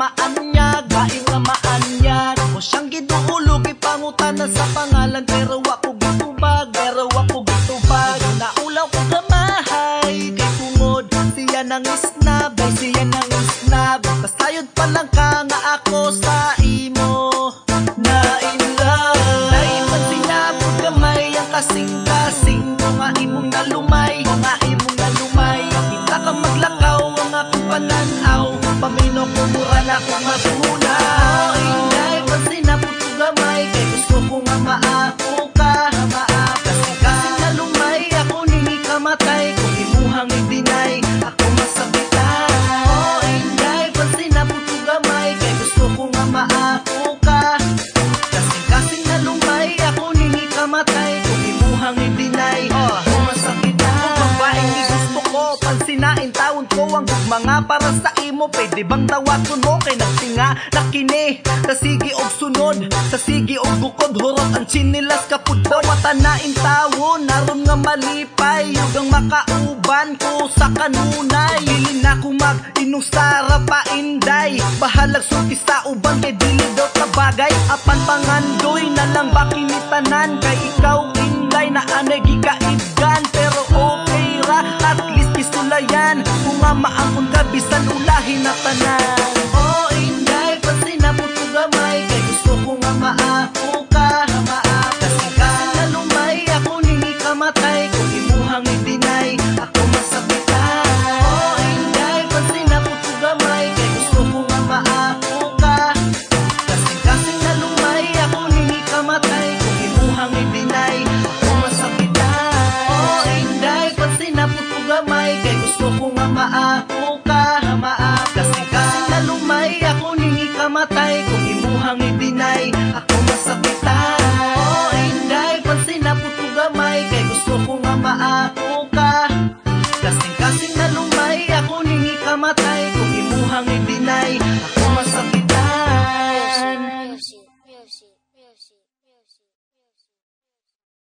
maanyag, lain nga maanyag. O siyang giduulog, ipangutanan sa pangalan, pero ako gitubag, pero ako gitubag. Naulaw ko gamahay, kay tungod siya nang isnab, ay siya nang isnab. Kasayod pa lang ka nga ako sa imo na in love. Naipan sinabot kamay ang kasing-kasing ko nga imong nalumay, nga imong nalumay. Kita ka maglakaw ang akong pananaw, pamino ko mura na kong magunaw. Inday, pansinabot ko gamay, kay gusto ko nga maako ka, kasing-kasing nalumay, ako nini kamatay, kung imuhang i-deny, ako masabitan. Oh, inday, pansinabot ko gamay, kay gusto ko nga maako ka, kasing-kasing nalumay, ako nini kamatay, kung imuhang i-deny, ako masabitan. Kung babaeng di gusto ko, pansinain taon ko ang mga para sa imo, pwede bang tawaton mo kay nagtinga nakini sa sige og sunod, sa sige og bukod, hurot ang chinilas kapud dawatan na intawon, naron nga malipay yugang makauban ko sa kanunay. Dili na ko mag-inusara pa inday, bahalag sulti sa uban kay dili daw ka bagay, apan pangandoy na lang bakinitanan kay ikaw inday na anay gikaidgan. Pero okay ra, at least kisulayan kung nga maangkon ka bisan ulahin na tanan. Oh inday, pansinabot ko gamay, kay gusto ko nga maako ka, kasing-kasing nalumay, ako nini kamatay, kung imuhang i-deny, ako masabitan. Oh inday, pansinabot ko gamay, kay gusto ko nga maako ka, kasing-kasing nalumay, ako nini kamatay, kung imuhang i-deny, ako masabitan. Oh inday, pansinabot ko gamay, kay gusto ko nga maako ka, kasing-kasing nalumay, ako nini kamatay, kung imuhang i-deny, ako masakitan. Oh inday, pansinabot ko gamay, kay gusto ko nga maako ka,